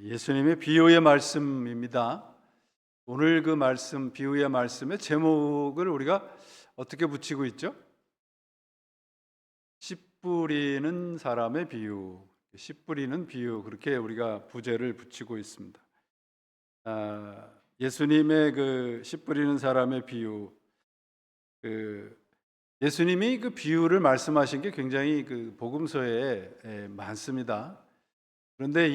예수님의 비유의 말씀입니다. 오늘 그 말씀, 비유의 말씀의 제목을 우리가 어떻게 붙이고 있죠? 씨 뿌리는 사람의 비유, 씨 뿌리는 비유, 그렇게 우리가 부제를 붙이고 있습니다. 예수님의 그 씨 뿌리는 사람의 비유, 예수님이 그 비유를 말씀하신 게 굉장히 그 복음서에 많습니다. 그런데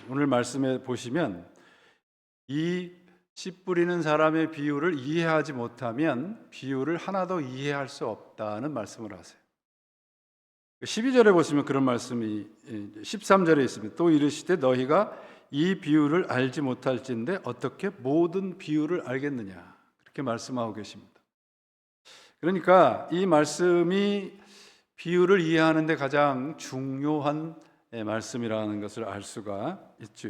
오늘 말씀에 보시면 이 씨 뿌리는 사람의 비유를 이해하지 못하면 비유를 하나도 이해할 수 없다는 말씀을 하세요. 12절에 보시면 그런 말씀이 13절에 있습니다. 또 이르시되 너희가 이 비유를 알지 못할진대 어떻게 모든 비유를 알겠느냐, 그렇게 말씀하고 계십니다. 그러니까 이 말씀이 비유를 이해하는 데 가장 중요한 말씀이라는 것을 알 수가 있죠.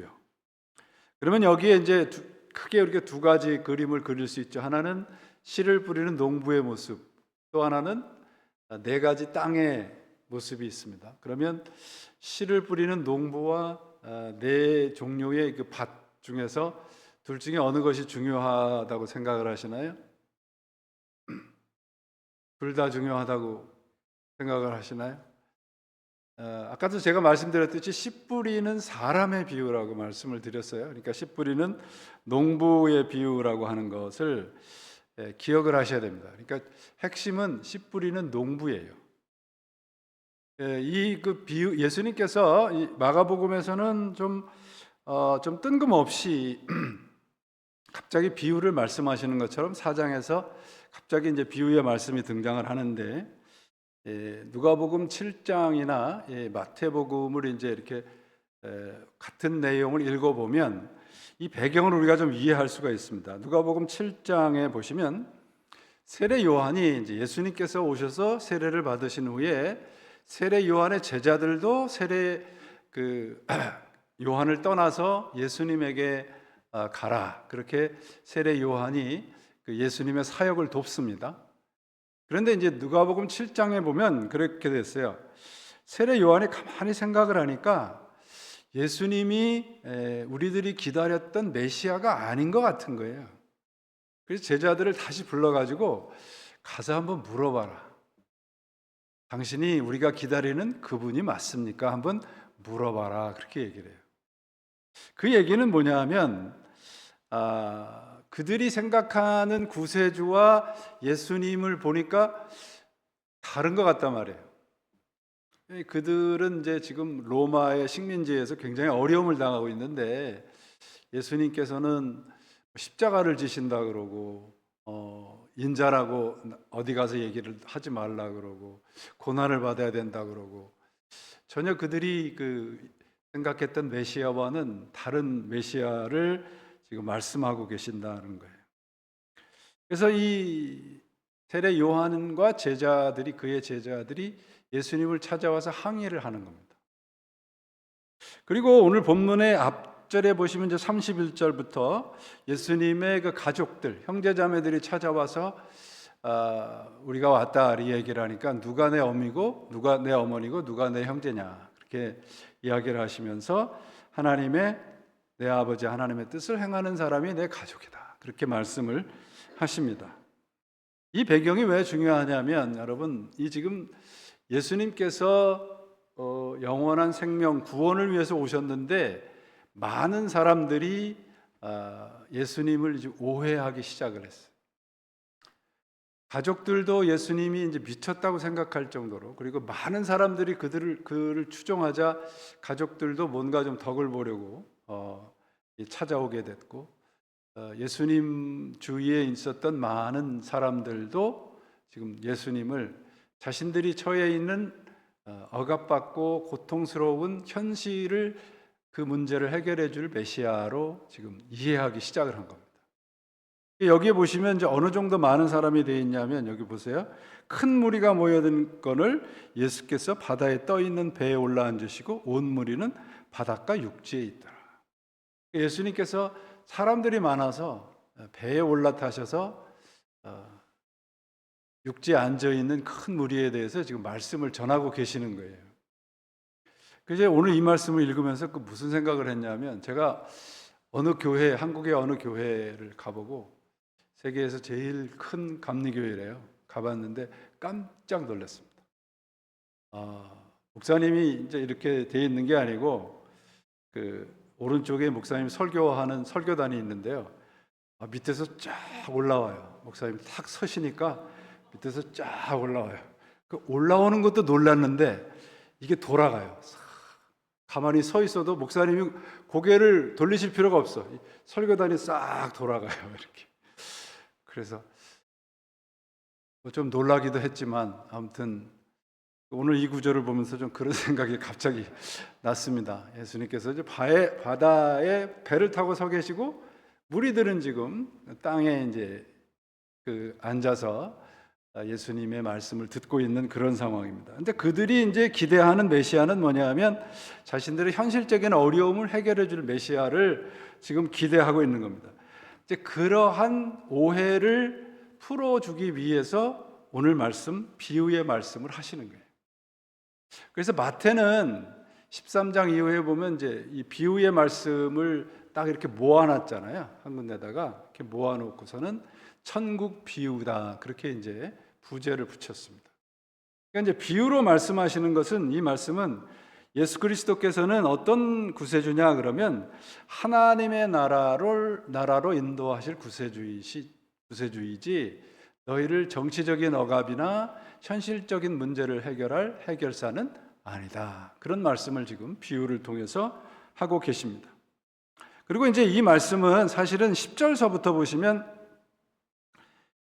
그러면 여기에 이제 크게 이렇게 두 가지 그림을 그릴 수 있죠. 하나는 씨를 뿌리는 농부의 모습, 또 하나는 네 가지 땅의 모습이 있습니다. 그러면 씨를 뿌리는 농부와 네 종류의 그 밭 중에서 둘 중에 어느 것이 중요하다고 생각을 하시나요? 둘 다 중요하다고 생각을 하시나요? 아까도 제가 말씀드렸듯이 씨 뿌리는 사람의 비유라고 말씀을 드렸어요. 그러니까 씨 뿌리는 농부의 비유라고 하는 것을 기억을 하셔야 됩니다. 그러니까 핵심은 씨 뿌리는 농부예요. 이 그 비유, 예수님께서 이 마가복음에서는 좀 뜬금없이 갑자기 비유를 말씀하시는 것처럼 4장에서 갑자기 이제 비유의 말씀이 등장을 하는데, 누가복음 7장이나 마태복음을 이제 이렇게 같은 내용을 읽어보면 이 배경을 우리가 좀 이해할 수가 있습니다. 누가복음 7장에 보시면 세례 요한이 이제 예수님께서 오셔서 세례를 받으신 후에 세례 요한의 제자들도 세례 요한을 떠나서 예수님에게 가라, 그렇게 세례 요한이 그 예수님의 사역을 돕습니다. 그런데 이제 누가복음 7장에 보면 그렇게 됐어요. 세례 요한이 가만히 생각을 하니까 예수님이 우리들이 기다렸던 메시아가 아닌 것 같은 거예요. 그래서 제자들을 다시 불러가지고 가서 한번 물어봐라. 당신이 우리가 기다리는 그분이 맞습니까? 한번 물어봐라. 그렇게 얘기를 해요. 그 얘기는 뭐냐 하면 그들이 생각하는 구세주와 예수님을 보니까 다른 것 같단 말이에요. 그들은 이제 지금 로마의 식민지에서 굉장히 어려움을 당하고 있는데 예수님께서는 십자가를 지신다 그러고 인자라고 어디 가서 얘기를 하지 말라 그러고 고난을 받아야 된다 그러고 전혀 그들이 생각했던 메시아와는 다른 메시아를 지금 말씀하고 계신다는 거예요. 그래서 이 세례 요한과 그의 제자들이 예수님을 찾아와서 항의를 하는 겁니다. 그리고 오늘 본문의 앞절에 보시면 이제 31절부터 예수님의 그 가족들, 형제자매들이 찾아와서 우리가 왔다 이 얘기를 하니까 누가 내 어미고 누가 내 어머니고 누가 내 형제냐, 그렇게 이야기를 하시면서 내 아버지 하나님의 뜻을 행하는 사람이 내 가족이다, 그렇게 말씀을 하십니다. 이 배경이 왜 중요하냐면, 여러분, 이 지금 예수님께서 영원한 생명, 구원을 위해서 오셨는데 많은 사람들이 예수님을 이제 오해하기 시작을 했어요. 가족들도 예수님이 이제 미쳤다고 생각할 정도로, 그리고 많은 사람들이 그를 추종하자 가족들도 뭔가 좀 덕을 보려고 찾아오게 됐고, 예수님 주위에 있었던 많은 사람들도 지금 예수님을 자신들이 처해 있는 억압받고 고통스러운 현실을, 그 문제를 해결해 줄 메시아로 지금 이해하기 시작을 한 겁니다. 여기에 보시면 이제 어느 정도 많은 사람이 되어 있냐면, 여기 보세요. 큰 무리가 모여든 건을 예수께서 바다에 떠 있는 배에 올라앉으시고 온 무리는 바닷가 육지에 있더라. 예수님께서 사람들이 많아서 배에 올라타셔서 육지에 앉아 있는 큰 무리에 대해서 지금 말씀을 전하고 계시는 거예요. 그래서 오늘 이 말씀을 읽으면서 그 무슨 생각을 했냐면, 제가 어느 교회, 한국의 어느 교회를 가보고 세계에서 제일 큰 감리교회래요. 가봤는데 깜짝 놀랐습니다. 목사님이 이제 이렇게 돼 있는 게 아니고, 그 오른쪽에 목사님 설교하는 설교단이 있는데요. 밑에서 쫙 올라와요. 목사님 탁 서시니까 밑에서 쫙 올라와요. 그 올라오는 것도 놀랐는데 이게 돌아가요. 가만히 서 있어도 목사님이 고개를 돌리실 필요가 없어. 설교단이 싹 돌아가요. 이렇게. 그래서 좀 놀라기도 했지만, 아무튼 오늘 이 구절을 보면서 좀 그런 생각이 갑자기 났습니다. 예수님께서 이제 바다에 배를 타고 서 계시고, 무리들은 지금 땅에 이제 앉아서 예수님의 말씀을 듣고 있는 그런 상황입니다. 근데 그들이 이제 기대하는 메시아는 뭐냐면, 자신들의 현실적인 어려움을 해결해 줄 메시아를 지금 기대하고 있는 겁니다. 이제 그러한 오해를 풀어주기 위해서 오늘 말씀, 비유의 말씀을 하시는 거예요. 그래서 마태는 13장 이후에 보면 이제 이 비유의 말씀을 딱 이렇게 모아놨잖아요. 한 군데다가 이렇게 모아놓고서는 천국 비유다, 그렇게 이제 부제를 붙였습니다. 그러니까 이제 비유로 말씀하시는 것은, 이 말씀은 예수 그리스도께서는 어떤 구세주냐 그러면 하나님의 나라로 인도하실 구세주이지 너희를 정치적인 억압이나 현실적인 문제를 해결할 해결사는 아니다. 그런 말씀을 지금 비유를 통해서 하고 계십니다. 그리고 이제 이 말씀은 사실은 10절서부터 보시면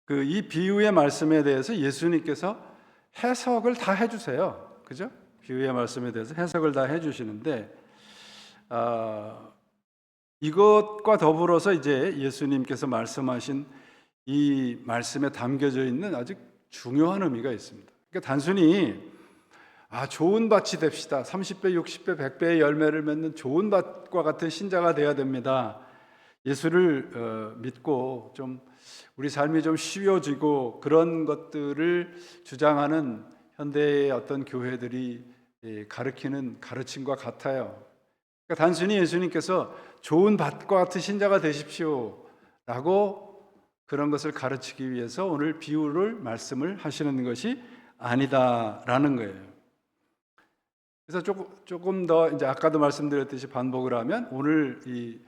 이 비유의 말씀에 대해서 예수님께서 해석을 다 해주세요. 그죠? 비유의 말씀에 대해서 해석을 다 해주시는데, 이것과 더불어서 이제 예수님께서 말씀하신 이 말씀에 담겨져 있는 아주 중요한 의미가 있습니다. 그러니까 단순히 좋은 밭이 됩시다, 30배, 60배, 100배의 열매를 맺는 좋은 밭과 같은 신자가 돼야 됩니다, 예수를 믿고 좀 우리 삶이 좀 쉬워지고, 그런 것들을 주장하는 현대의 어떤 교회들이 가르치는 가르침과 같아요. 그러니까 단순히 예수님께서 좋은 밭과 같은 신자가 되십시오 라고 그런 것을 가르치기 위해서 오늘 비유를 말씀을 하시는 것이 아니다라는 거예요. 그래서 조금 더 이제 아까도 말씀드렸듯이 반복을 하면, 오늘 이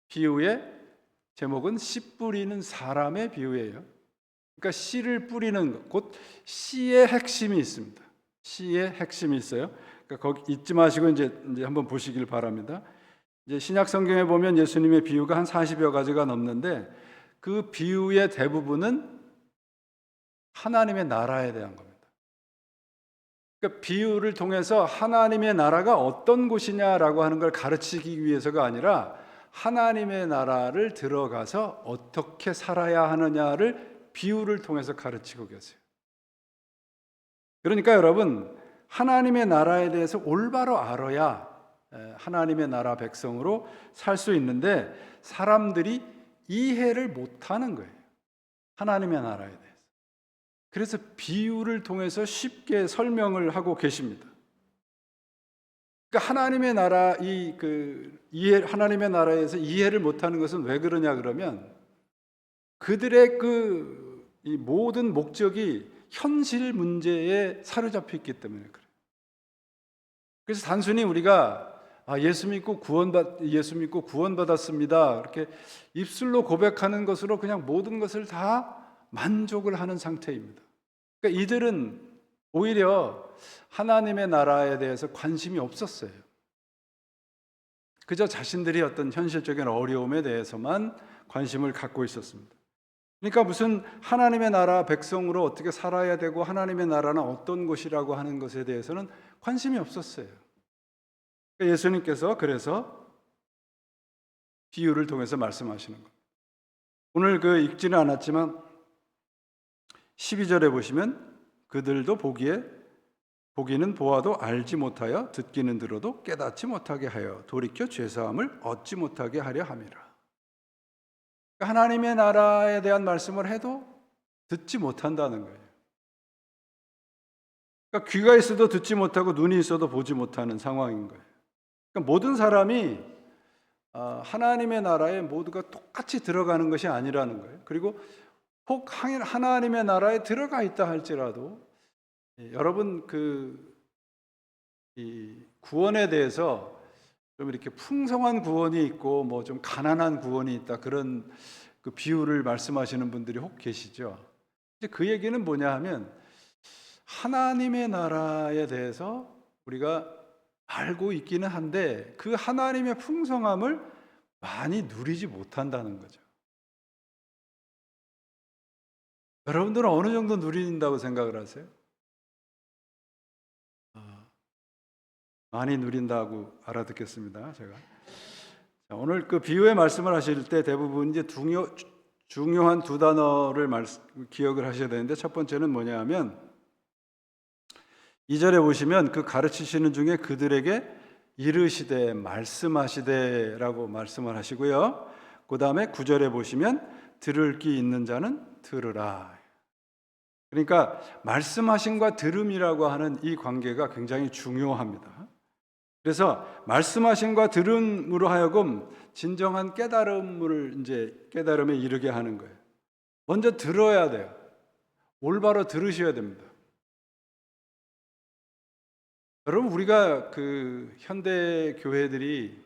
비유의 제목은 씨 뿌리는 사람의 비유예요. 그러니까 씨를 뿌리는 것, 곧 씨의 핵심이 있습니다. 씨의 핵심이 있어요. 그러니까 거기 잊지 마시고 이제 한번 보시길 바랍니다. 이제 신약 성경에 보면 예수님의 비유가 한 40여 가지가 넘는데, 그 비유의 대부분은 하나님의 나라에 대한 겁니다. 그러니까 비유를 통해서 하나님의 나라가 어떤 곳이냐라고 하는 걸 가르치기 위해서가 아니라, 하나님의 나라를 들어가서 어떻게 살아야 하느냐를 비유를 통해서 가르치고 계세요. 그러니까 여러분, 하나님의 나라에 대해서 올바로 알아야 하나님의 나라 백성으로 살 수 있는데, 사람들이 이해를 못하는 거예요, 하나님의 나라에 대해서. 그래서 비유를 통해서 쉽게 설명을 하고 계십니다. 그러니까 하나님의 나라, 하나님의 나라에서 이해를 못하는 것은 왜 그러냐 그러면, 그들의 이 모든 목적이 현실 문제에 사로잡혀 있기 때문에 그래요. 그래서 단순히 우리가 예수 믿고 구원받았습니다, 이렇게 입술로 고백하는 것으로 그냥 모든 것을 다 만족을 하는 상태입니다. 그러니까 이들은 오히려 하나님의 나라에 대해서 관심이 없었어요. 그저 자신들이 어떤 현실적인 어려움에 대해서만 관심을 갖고 있었습니다. 그러니까 무슨 하나님의 나라 백성으로 어떻게 살아야 되고, 하나님의 나라는 어떤 곳이라고 하는 것에 대해서는 관심이 없었어요. 예수님께서 그래서 비유를 통해서 말씀하시는 겁니다. 오늘 읽지는 않았지만 12절에 보시면, 그들도 보기는 보아도 알지 못하여, 듣기는 들어도 깨닫지 못하게 하여 돌이켜 죄사함을 얻지 못하게 하려 함이라. 하나님의 나라에 대한 말씀을 해도 듣지 못한다는 거예요. 그러니까 귀가 있어도 듣지 못하고 눈이 있어도 보지 못하는 상황인 거예요. 그러니까 모든 사람이 하나님의 나라에 모두가 똑같이 들어가는 것이 아니라는 거예요. 그리고 혹 하나님의 나라에 들어가 있다 할지라도 여러분 이 구원에 대해서 좀 이렇게 풍성한 구원이 있고 뭐 좀 가난한 구원이 있다, 그런 그 비유를 말씀하시는 분들이 혹 계시죠. 이제 그 얘기는 뭐냐 하면 하나님의 나라에 대해서 우리가 알고 있기는 한데 그 하나님의 풍성함을 많이 누리지 못한다는 거죠. 여러분들은 어느 정도 누린다고 생각을 하세요? 많이 누린다고 알아듣겠습니다, 제가. 자, 오늘 그 비유의 말씀을 하실 때 대부분 이제 중요한 두 단어를 기억을 하셔야 되는데, 첫 번째는 뭐냐 하면 2절에 보시면 그 가르치시는 중에 그들에게 이르시되 말씀하시되라고 말씀을 하시고요. 그 다음에 9절에 보시면 들을 귀 있는 자는 들으라. 그러니까 말씀하심과 들음이라고 하는 이 관계가 굉장히 중요합니다. 그래서 말씀하심과 들음으로 하여금 진정한 깨달음에 이르게 하는 거예요. 먼저 들어야 돼요. 올바로 들으셔야 됩니다. 여러분, 우리가 그 현대 교회들이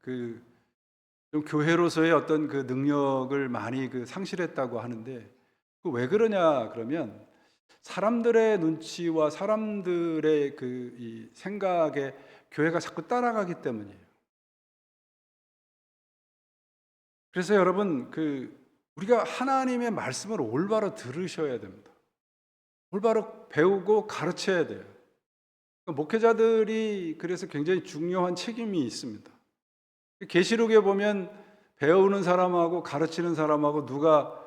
좀 교회로서의 어떤 그 능력을 많이 상실했다고 하는데, 그 왜 그러냐 그러면 사람들의 눈치와 사람들의 이 생각에 교회가 자꾸 따라가기 때문이에요. 그래서 여러분, 우리가 하나님의 말씀을 올바로 들으셔야 됩니다. 올바로 배우고 가르쳐야 돼요. 목회자들이 그래서 굉장히 중요한 책임이 있습니다. 계시록에 보면 배우는 사람하고 가르치는 사람하고 누가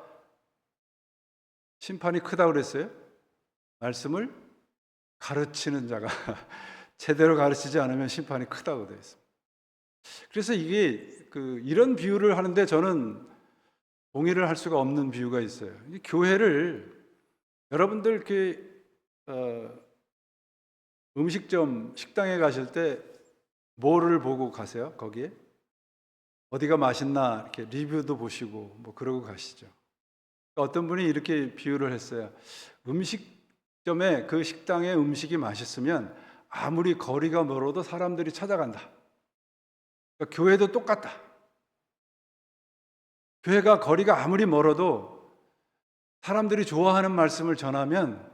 심판이 크다고 그랬어요? 말씀을 가르치는 자가 제대로 가르치지 않으면 심판이 크다고 되어 있습니다. 그래서 이게 이런 비유를 하는데 저는 동의를 할 수가 없는 비유가 있어요. 교회를 여러분들 음식점 식당에 가실 때 뭐를 보고 가세요? 거기에 어디가 맛있나 이렇게 리뷰도 보시고 뭐 그러고 가시죠. 어떤 분이 이렇게 비유를 했어요. 음식점에 그 식당의 음식이 맛있으면 아무리 거리가 멀어도 사람들이 찾아간다. 그러니까 교회도 똑같다. 교회가 거리가 아무리 멀어도 사람들이 좋아하는 말씀을 전하면,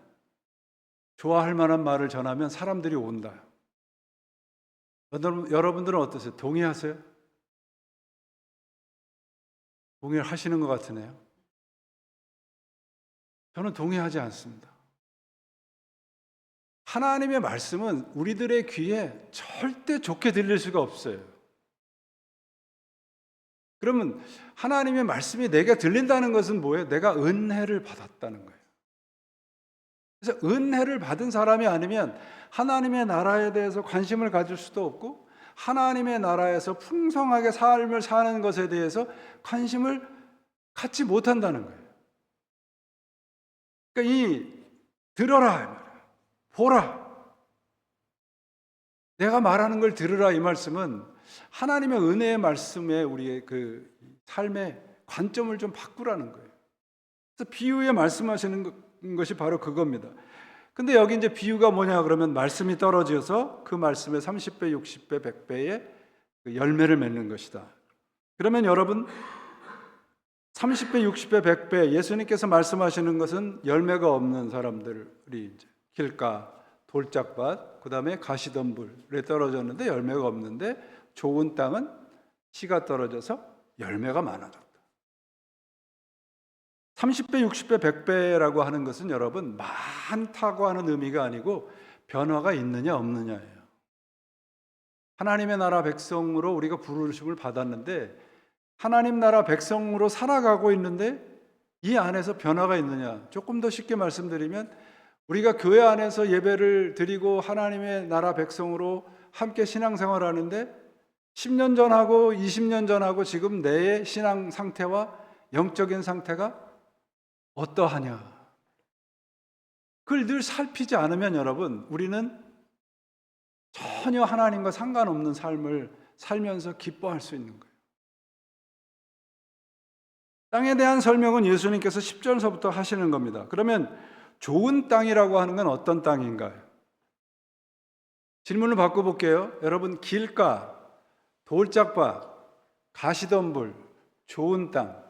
좋아할 만한 말을 전하면 사람들이 온다. 여러분들은 어떠세요? 동의하세요? 동의를 하시는 것 같으네요. 저는 동의하지 않습니다. 하나님의 말씀은 우리들의 귀에 절대 좋게 들릴 수가 없어요. 그러면 하나님의 말씀이 내게 들린다는 것은 뭐예요? 내가 은혜를 받았다는 거예요. 그래서 은혜를 받은 사람이 아니면 하나님의 나라에 대해서 관심을 가질 수도 없고 하나님의 나라에서 풍성하게 삶을 사는 것에 대해서 관심을 갖지 못한다는 거예요. 그러니까 들어라, 보라, 내가 말하는 걸 들으라, 이 말씀은 하나님의 은혜의 말씀에 우리의 삶의 관점을 좀 바꾸라는 거예요. 그래서 비유에 말씀하시는 것이 바로 그겁니다. 근데 여기 이제 비유가 뭐냐 그러면 말씀이 떨어져서 그 말씀에 30배, 60배, 100배의 열매를 맺는 것이다. 그러면 여러분 30배, 60배, 100배 예수님께서 말씀하시는 것은 열매가 없는 사람들이 이제 길가, 돌짝밭, 그 다음에 가시덤불에 떨어졌는데 열매가 없는데 좋은 땅은 씨가 떨어져서 열매가 많아졌다. 30배, 60배, 100배라고 하는 것은 여러분 많다고 하는 의미가 아니고 변화가 있느냐 없느냐예요. 하나님의 나라 백성으로 우리가 부르심을 받았는데 하나님 나라 백성으로 살아가고 있는데 이 안에서 변화가 있느냐. 조금 더 쉽게 말씀드리면 우리가 교회 안에서 예배를 드리고 하나님의 나라 백성으로 함께 신앙생활하는데 10년 전하고 20년 전하고 지금 내 신앙 상태와 영적인 상태가 어떠하냐. 그걸 늘 살피지 않으면 여러분 우리는 전혀 하나님과 상관없는 삶을 살면서 기뻐할 수 있는 거예요. 땅에 대한 설명은 예수님께서 10절서부터 하시는 겁니다. 그러면 좋은 땅이라고 하는 건 어떤 땅인가요? 질문을 바꿔볼게요. 여러분, 길가, 돌짝밭, 가시덤불, 좋은 땅,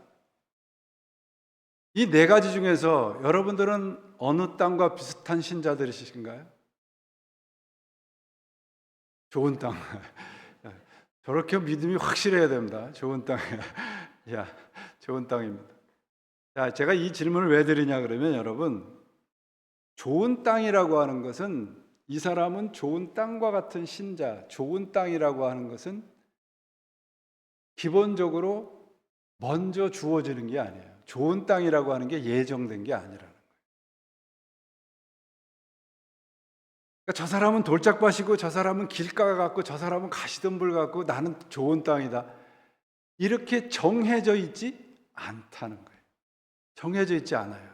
이 네 가지 중에서 여러분들은 어느 땅과 비슷한 신자들이신가요? 좋은 땅. 저렇게 믿음이 확실해야 됩니다. 좋은 땅. 야, 좋은 땅입니다. 자, 제가 이 질문을 왜 드리냐 그러면 여러분, 좋은 땅이라고 하는 것은, 이 사람은 좋은 땅과 같은 신자, 좋은 땅이라고 하는 것은 기본적으로 먼저 주어지는 게 아니에요. 좋은 땅이라고 하는 게 예정된 게 아니라는 거예요. 그러니까 저 사람은 돌짝밭이고 저 사람은 길가 같고 저 사람은 가시덤불 같고 나는 좋은 땅이다, 이렇게 정해져 있지 않다는 거예요. 정해져 있지 않아요.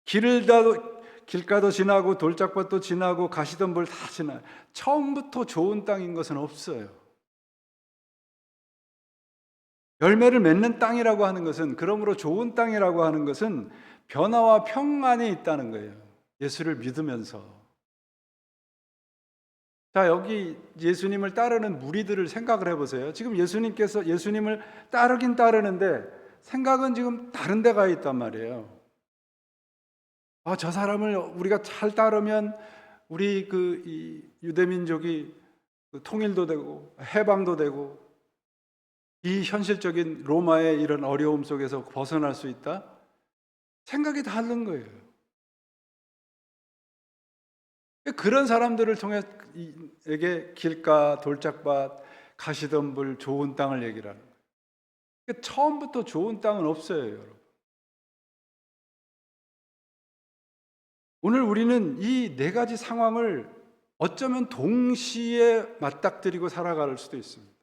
길가도 지나고 돌짝밭도 지나고 가시덤불 다 지나요. 처음부터 좋은 땅인 것은 없어요. 열매를 맺는 땅이라고 하는 것은, 그러므로 좋은 땅이라고 하는 것은 변화와 평안이 있다는 거예요. 예수를 믿으면서. 자, 여기 예수님을 따르는 무리들을 생각을 해보세요. 지금 예수님께서 예수님을 따르긴 따르는데 생각은 지금 다른 데 가 있단 말이에요. 저 사람을 우리가 잘 따르면 우리 이 유대민족이 통일도 되고 해방도 되고 이 현실적인 로마의 이런 어려움 속에서 벗어날 수 있다? 생각이 다른 거예요. 그런 사람들을 통해 에게 길가, 돌짝밭, 가시덤불, 좋은 땅을 얘기를 하는 거예요. 처음부터 좋은 땅은 없어요, 여러분. 오늘 우리는 이 네 가지 상황을 어쩌면 동시에 맞닥뜨리고 살아갈 수도 있습니다.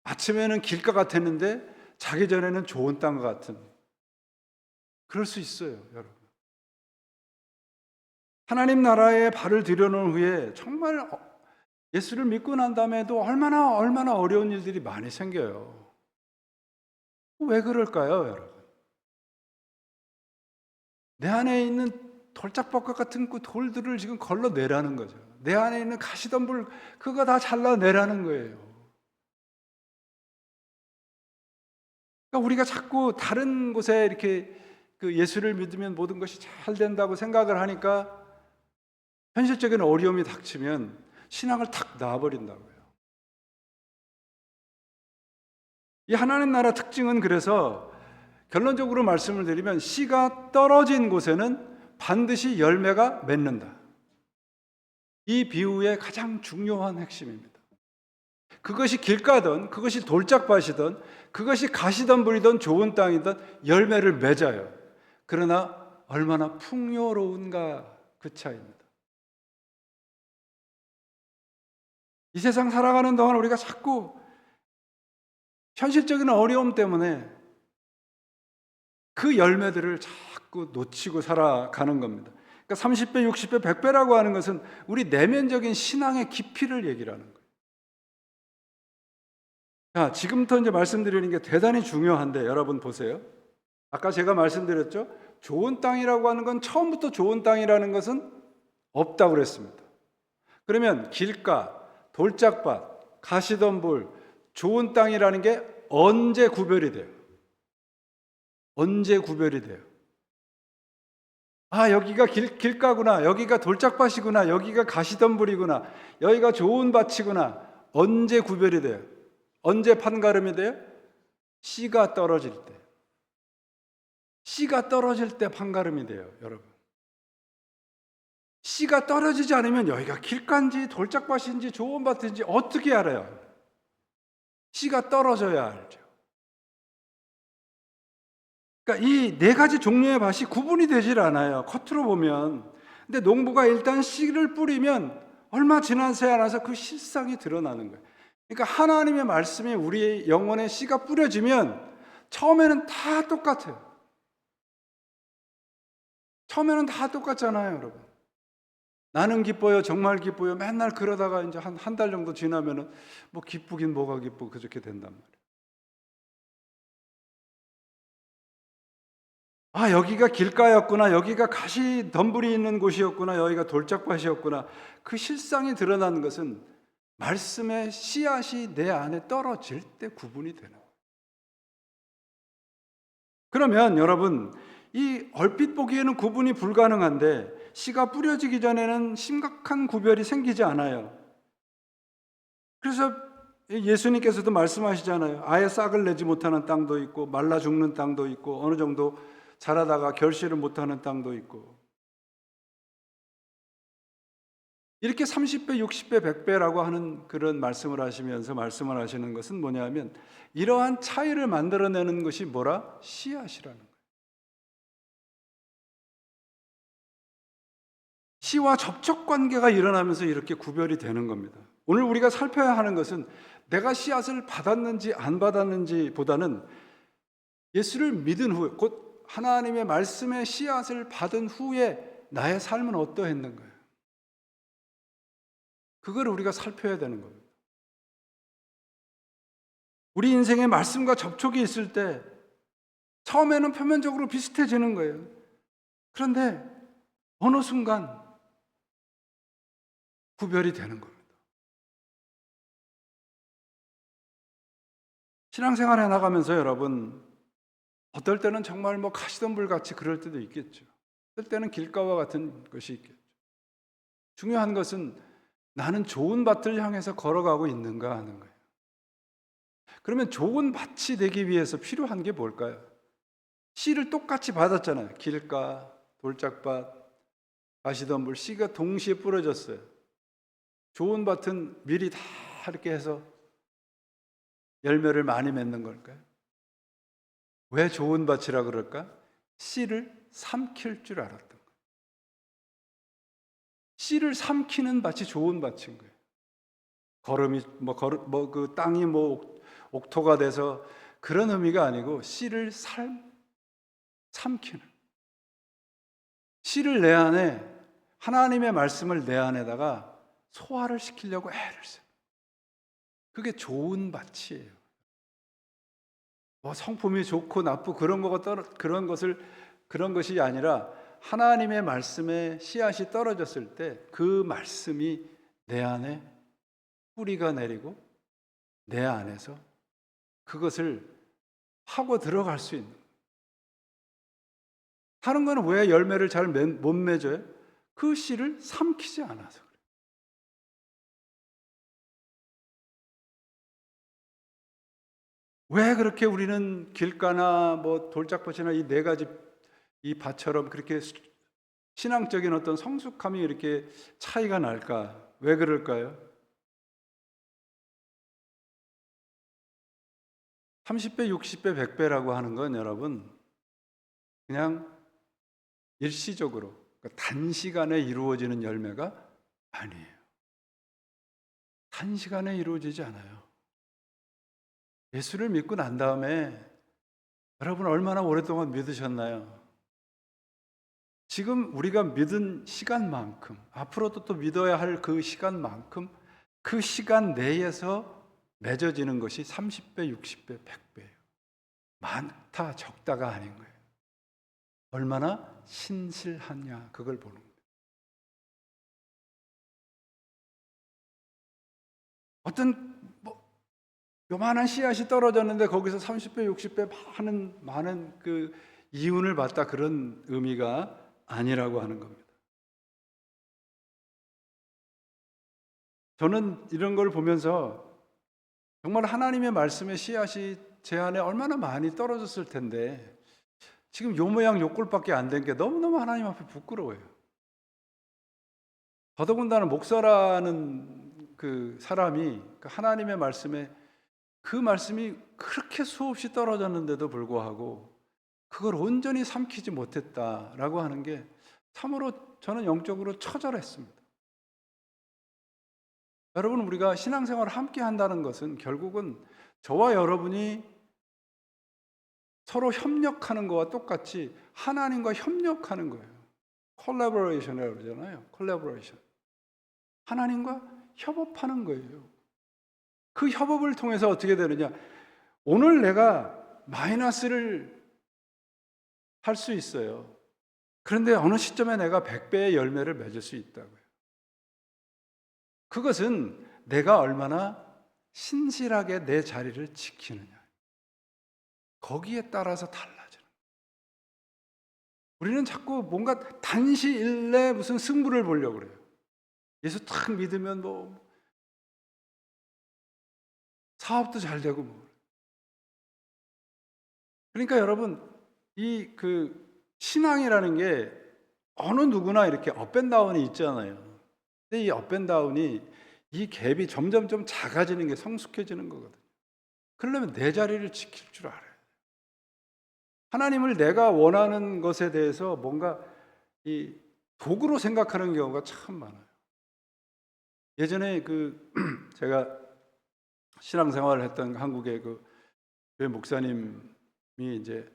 아침에는 길가 같았는데 자기 전에는 좋은 땅 같은, 그럴 수 있어요, 여러분. 하나님 나라에 발을 들여놓은 후에 정말 예수를 믿고 난 다음에도 얼마나 어려운 일들이 많이 생겨요. 왜 그럴까요, 여러분? 내 안에 있는 돌짝밭과 같은 그 돌들을 지금 걸러내라는 거죠. 내 안에 있는 가시덤불, 그거 다 잘라내라는 거예요. 그러니까 우리가 자꾸 다른 곳에 이렇게 예수를 믿으면 모든 것이 잘 된다고 생각을 하니까 현실적인 어려움이 닥치면 신앙을 탁 놔버린다고요. 이 하나님 나라 특징은, 그래서 결론적으로 말씀을 드리면 씨가 떨어진 곳에는 반드시 열매가 맺는다. 이 비유의 가장 중요한 핵심입니다. 그것이 길가든 그것이 돌짝밭이든 그것이 가시덤불이든 좋은 땅이든 열매를 맺어요. 그러나 얼마나 풍요로운가, 그 차이입니다. 이 세상 살아가는 동안 우리가 자꾸 현실적인 어려움 때문에 그 열매들을 자꾸 놓치고 살아가는 겁니다. 그러니까 30배, 60배, 100배라고 하는 것은 우리 내면적인 신앙의 깊이를 얘기를 하는 거예요. 자, 지금부터 이제 말씀드리는 게 대단히 중요한데, 여러분 보세요. 아까 제가 말씀드렸죠? 좋은 땅이라고 하는 건, 처음부터 좋은 땅이라는 것은 없다고 그랬습니다. 그러면 길가, 돌짝밭, 가시덤불, 좋은 땅이라는 게 언제 구별이 돼요? 언제 구별이 돼요? 여기가 길가구나, 여기가 돌짝밭이구나, 여기가 가시덤불이구나, 여기가 좋은 밭이구나. 언제 구별이 돼요? 언제 판가름이 돼요? 씨가 떨어질 때. 씨가 떨어질 때 판가름이 돼요, 여러분. 씨가 떨어지지 않으면 여기가 길가인지 돌짝밭인지 좋은 밭인지 어떻게 알아요? 씨가 떨어져야 알죠. 그러니까 이 네 가지 종류의 밭이 구분이 되질 않아요, 겉으로 보면. 근데 농부가 일단 씨를 뿌리면 얼마 지나지 않아서 그 실상이 드러나는 거예요. 그러니까 하나님의 말씀이 우리의 영혼에 씨가 뿌려지면 처음에는 다 똑같아요. 처음에는 다 똑같잖아요, 여러분. 나는 기뻐요, 정말 기뻐요. 맨날 그러다가 이제 한 달 정도 지나면은 뭐 기쁘긴 뭐가 기쁘고 그렇게 된단 말이에요. 아, 여기가 길가였구나, 여기가 가시 덤불이 있는 곳이었구나, 여기가 돌짝밭이었구나. 그 실상이 드러나는 것은 말씀의 씨앗이 내 안에 떨어질 때 구분이 되는 거예요. 그러면 여러분, 이 얼핏 보기에는 구분이 불가능한데 씨가 뿌려지기 전에는 심각한 구별이 생기지 않아요. 그래서 예수님께서도 말씀하시잖아요. 아예 싹을 내지 못하는 땅도 있고 말라 죽는 땅도 있고 어느 정도 자라다가 결실을 못하는 땅도 있고, 이렇게 30배, 60배, 100배라고 하는 그런 말씀을 하시면서 말씀을 하시는 것은 뭐냐면 이러한 차이를 만들어내는 것이 뭐라? 씨앗이라는 거예요. 씨와 접촉 관계가 일어나면서 이렇게 구별이 되는 겁니다. 오늘 우리가 살펴야 하는 것은 내가 씨앗을 받았는지 안 받았는지 보다는 예수를 믿은 후에, 곧 하나님의 말씀의 씨앗을 받은 후에 나의 삶은 어떠했는가요? 그걸 우리가 살펴야 되는 겁니다. 우리 인생에 말씀과 접촉이 있을 때 처음에는 표면적으로 비슷해지는 거예요. 그런데 어느 순간 구별이 되는 겁니다. 신앙생활에 나가면서 여러분, 어떨 때는 정말 뭐 가시덤불 같이 그럴 때도 있겠죠. 어떨 때는 길가와 같은 것이 있겠죠. 중요한 것은 나는 좋은 밭을 향해서 걸어가고 있는가 하는 거예요. 그러면 좋은 밭이 되기 위해서 필요한 게 뭘까요? 씨를 똑같이 받았잖아요. 길가, 돌짝밭, 가시덤불, 씨가 동시에 뿌려졌어요. 좋은 밭은 미리 다 이렇게 해서 열매를 많이 맺는 걸까요? 왜 좋은 밭이라 그럴까? 씨를 삼킬 줄 알았던 거예요. 씨를 삼키는 밭이 좋은 밭인 거예요. 걸음이 그 땅이 옥토가 돼서 그런 의미가 아니고 씨를 삼키는, 씨를 내 안에, 하나님의 말씀을 내 안에다가 소화를 시키려고 애를 써요. 그게 좋은 밭이에요. 뭐 성품이 좋고 나쁘고 그런 것이 아니라 하나님의 말씀에 씨앗이 떨어졌을 때 그 말씀이 내 안에 뿌리가 내리고 내 안에서 그것을 하고 들어갈 수 있는. 다른 거는 왜 열매를 잘 못 맺어요? 그 씨를 삼키지 않아서 그래요. 왜 그렇게 우리는 길가나 뭐 돌짝밭이나 이 네 가지 이 밭처럼 그렇게 신앙적인 어떤 성숙함이 이렇게 차이가 날까? 왜 그럴까요? 30배, 60배, 100배라고 하는 건 여러분 그냥 일시적으로, 그러니까 단시간에 이루어지는 열매가 아니에요. 단시간에 이루어지지 않아요. 예수를 믿고 난 다음에 여러분 얼마나 오랫동안 믿으셨나요? 지금 우리가 믿은 시간만큼, 앞으로도 또 믿어야 할 그 시간만큼 그 시간 내에서 맺어지는 것이 30배, 60배, 100배예요. 많다, 적다가 아닌 거예요. 얼마나 신실하냐, 그걸 보는 거예요. 어떤 요만한 씨앗이 떨어졌는데 거기서 30배, 60배 많은 그 이윤을 봤다, 그런 의미가 아니라고 하는 겁니다. 저는 이런 걸 보면서 정말 하나님의 말씀의 씨앗이 제 안에 얼마나 많이 떨어졌을 텐데 지금 요 모양 요 꼴밖에 안 된 게 너무너무 하나님 앞에 부끄러워요. 더더군다나 목사라는 그 사람이 그 하나님의 말씀에 그 말씀이 그렇게 수없이 떨어졌는데도 불구하고 그걸 온전히 삼키지 못했다라고 하는 게 참으로 저는 영적으로 처절했습니다. 여러분, 우리가 신앙생활을 함께 한다는 것은 결국은 저와 여러분이 서로 협력하는 것과 똑같이 하나님과 협력하는 거예요. 콜라보레이션이라고 그러잖아요. 콜라보레이션. 하나님과 협업하는 거예요. 그 협업을 통해서 어떻게 되느냐? 오늘 내가 마이너스를 할 수 있어요. 그런데 어느 시점에 내가 100배의 열매를 맺을 수 있다고요. 그것은 내가 얼마나 신실하게 내 자리를 지키느냐. 거기에 따라서 달라져요. 우리는 자꾸 뭔가 단시일내 무슨 승부를 보려고 그래요. 예수 탁 믿으면 뭐 사업도 잘 되고 뭐. 그러니까 여러분, 이 신앙이라는 게 어느 누구나 이렇게 업앤다운이 있잖아요. 근데 이 업앤다운이 이 갭이 점점 좀 작아지는 게 성숙해지는 거거든요. 그러려면 내 자리를 지킬 줄 알아요. 하나님을 내가 원하는 것에 대해서 뭔가 이 도구로 생각하는 경우가 참 많아요. 예전에 제가 신앙생활을 했던 한국의 교회 목사님이 이제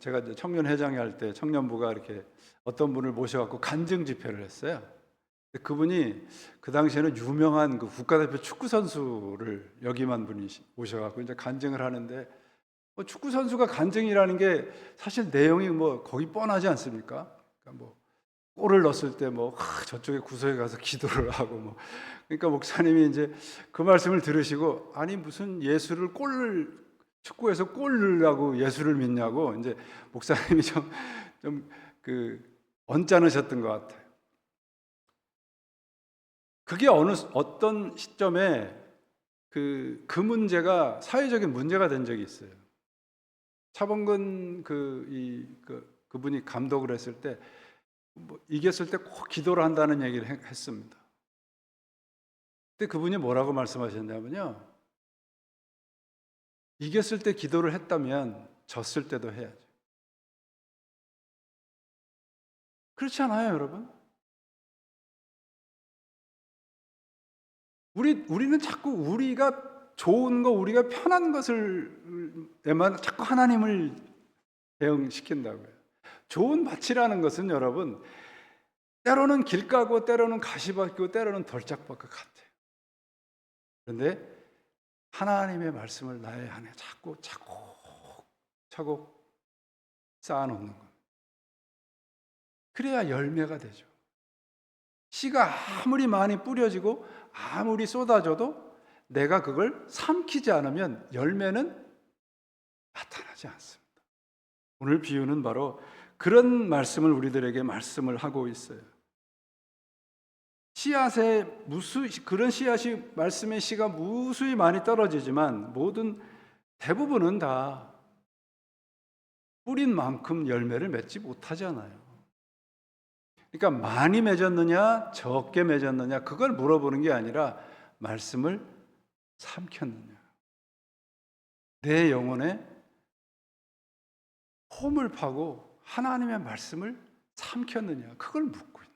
제가 이제 청년회장회 할 때 청년부가 이렇게 어떤 분을 모셔갖고 간증 집회를 했어요. 그분이 그 당시에는 유명한 국가대표 축구 선수를 역임한 분이 오셔갖고 이제 간증을 하는데, 축구 선수가 간증이라는 게 사실 내용이 거의 뻔하지 않습니까? 그러니까 골을 넣었을 때 저쪽에 구석에 가서 기도를 하고 그러니까 목사님이 이제 그 말씀을 들으시고, 아니 무슨 예수를 축구에서 골 넣으라고 예수를 믿냐고 이제 목사님이 좀 언짢으셨던 것 같아요. 그게 어떤 시점에 그 문제가 사회적인 문제가 된 적이 있어요. 차범근 그분이 감독을 했을 때 이겼을 때 꼭 기도를 한다는 얘기를 했습니다. 근데 그분이 뭐라고 말씀하셨냐면요, 이겼을 때 기도를 했다면 졌을 때도 해야죠. 그렇지 않아요, 여러분? 우리는 자꾸 우리가 좋은 거, 우리가 편한 것을에만 자꾸 하나님을 대응시킨다고요. 좋은 밭이라는 것은 여러분, 때로는 길 까고 때로는 가시밭이고 때로는 덜짝밭과 같아요. 그런데 하나님의 말씀을 나의 안에 자꾸 차곡차곡 쌓아놓는 것. 그래야 열매가 되죠. 씨가 아무리 많이 뿌려지고 아무리 쏟아져도 내가 그걸 삼키지 않으면 열매는 나타나지 않습니다. 오늘 비유는 바로 그런 말씀을 우리들에게 말씀을 하고 있어요. 그런 씨앗이 말씀의 씨가 무수히 많이 떨어지지만 대부분은 다 뿌린 만큼 열매를 맺지 못하잖아요. 그러니까 많이 맺었느냐 적게 맺었느냐 그걸 물어보는 게 아니라 말씀을 삼켰느냐, 내 영혼에 홈을 파고 하나님의 말씀을 삼켰느냐, 그걸 묻고 있는 거예요.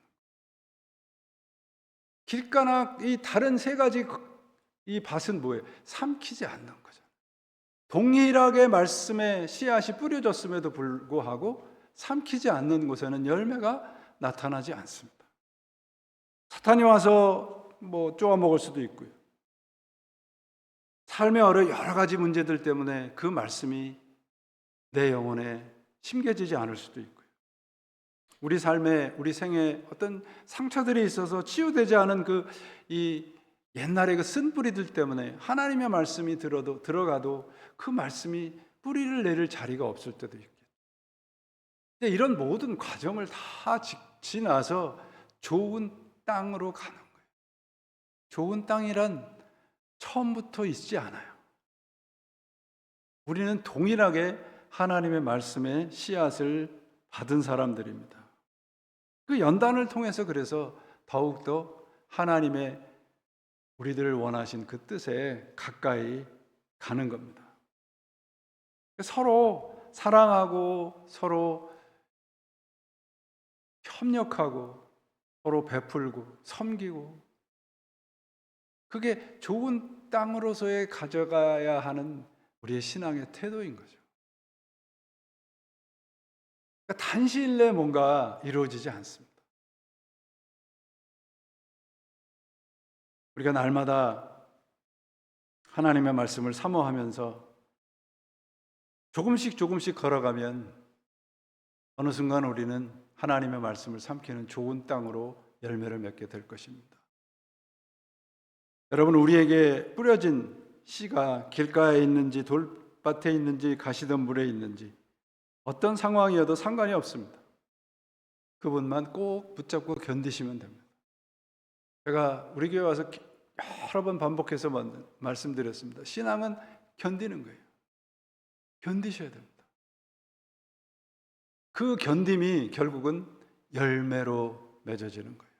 길가나 이 다른 세 가지 이 밭은 뭐예요? 삼키지 않는 거죠. 동일하게 말씀의 씨앗이 뿌려졌음에도 불구하고 삼키지 않는 곳에는 열매가 나타나지 않습니다. 사탄이 와서 쪼아 먹을 수도 있고요. 삶의 여러 가지 문제들 때문에 그 말씀이 내 영혼에 심겨지지 않을 수도 있고요. 우리 삶에, 우리 생에 어떤 상처들이 있어서 치유되지 않은 이 옛날의 쓴뿌리들 때문에 하나님의 말씀이 들어가도 그 말씀이 뿌리를 내릴 자리가 없을 때도 있겠죠. 근데 이런 모든 과정을 다 지나서 좋은 땅으로 가는 거예요. 좋은 땅이란 처음부터 있지 않아요. 우리는 동일하게 하나님의 말씀의 씨앗을 받은 사람들입니다. 그 연단을 통해서 그래서 더욱더 하나님의 우리들을 원하신 그 뜻에 가까이 가는 겁니다. 서로 사랑하고 서로 협력하고 서로 베풀고 섬기고, 그게 좋은 땅으로서의 가져가야 하는 우리의 신앙의 태도인 거죠. 그러니까 단시일 내에 뭔가 이루어지지 않습니다. 우리가 날마다 하나님의 말씀을 사모하면서 조금씩 걸어가면 어느 순간 우리는 하나님의 말씀을 삼키는 좋은 땅으로 열매를 맺게 될 것입니다. 여러분, 우리에게 뿌려진 씨가 길가에 있는지 돌밭에 있는지 가시덤불에 있는지 어떤 상황이어도 상관이 없습니다. 그분만 꼭 붙잡고 견디시면 됩니다. 제가 우리 교회 와서 여러 번 반복해서 말씀드렸습니다. 신앙은 견디는 거예요. 견디셔야 됩니다. 그 견딤이 결국은 열매로 맺어지는 거예요.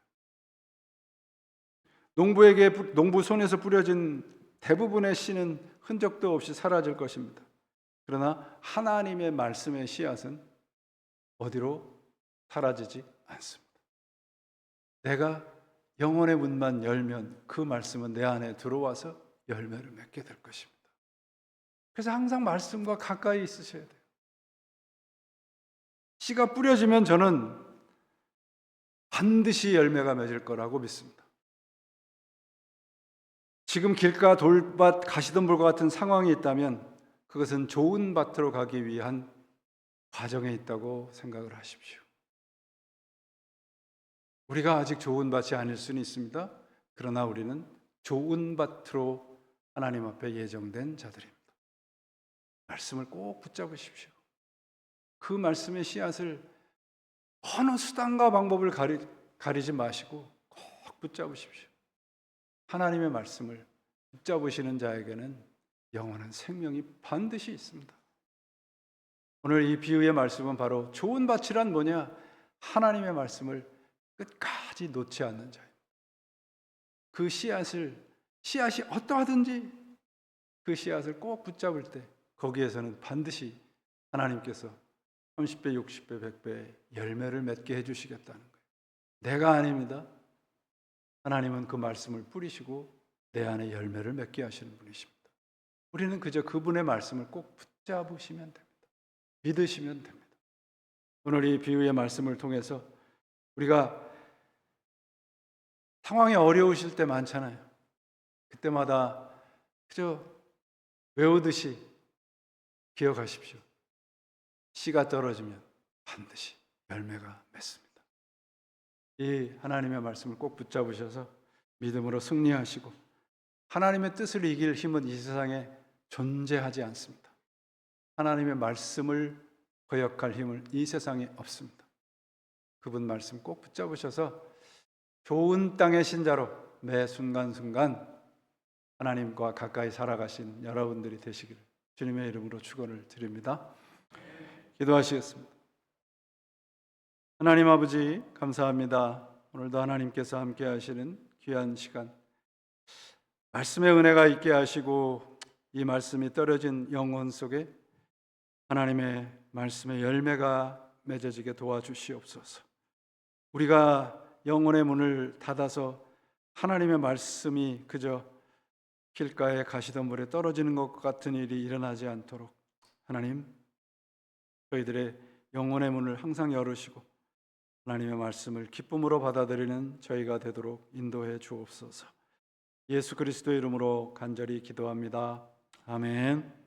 농부 손에서 뿌려진 대부분의 씨는 흔적도 없이 사라질 것입니다. 그러나 하나님의 말씀의 씨앗은 어디로 사라지지 않습니다. 내가 영혼의 문만 열면 그 말씀은 내 안에 들어와서 열매를 맺게 될 것입니다. 그래서 항상 말씀과 가까이 있으셔야 돼요. 씨가 뿌려지면 저는 반드시 열매가 맺을 거라고 믿습니다. 지금 길가 돌밭 가시덤불과 같은 상황이 있다면 그것은 좋은 밭으로 가기 위한 과정에 있다고 생각을 하십시오. 우리가 아직 좋은 밭이 아닐 수는 있습니다. 그러나 우리는 좋은 밭으로 하나님 앞에 예정된 자들입니다. 말씀을 꼭 붙잡으십시오. 그 말씀의 씨앗을 어느 수단과 방법을 가리지 마시고 꼭 붙잡으십시오. 하나님의 말씀을 붙잡으시는 자에게는 영원한 생명이 반드시 있습니다. 오늘 이 비유의 말씀은 바로 좋은 밭이란 뭐냐? 하나님의 말씀을 끝까지 놓지 않는 자예요. 그 씨앗이 어떠하든지 그 씨앗을 꼭 붙잡을 때 거기에서는 반드시 하나님께서 30배, 60배, 100배의 열매를 맺게 해주시겠다는 거예요. 내가 아닙니다. 하나님은 그 말씀을 뿌리시고 내 안에 열매를 맺게 하시는 분이십니다. 우리는 그저 그분의 말씀을 꼭 붙잡으시면 됩니다. 믿으시면 됩니다. 오늘 이 비유의 말씀을 통해서 우리가 상황이 어려우실 때 많잖아요. 그때마다 그저 외우듯이 기억하십시오. 씨가 떨어지면 반드시 열매가 맺습니다. 이 하나님의 말씀을 꼭 붙잡으셔서 믿음으로 승리하시고 하나님의 뜻을 이길 힘은 이 세상에 존재하지 않습니다. 하나님의 말씀을 거역할 힘은 이 세상에 없습니다. 그분 말씀 꼭 붙잡으셔서 좋은 땅의 신자로 매 순간순간 하나님과 가까이 살아가신 여러분들이 되시기를 주님의 이름으로 축원을 드립니다. 기도하시겠습니다. 하나님 아버지 감사합니다. 오늘도 하나님께서 함께 하시는 귀한 시간, 말씀의 은혜가 있게 하시고 이 말씀이 떨어진 영혼 속에 하나님의 말씀의 열매가 맺어지게 도와주시옵소서. 우리가 영혼의 문을 닫아서 하나님의 말씀이 그저 길가에 가시덤불에 떨어지는 것 같은 일이 일어나지 않도록 하나님, 저희들의 영혼의 문을 항상 열으시고 하나님의 말씀을 기쁨으로 받아들이는 저희가 되도록 인도해 주옵소서. 예수 그리스도의 이름으로 간절히 기도합니다. 아멘.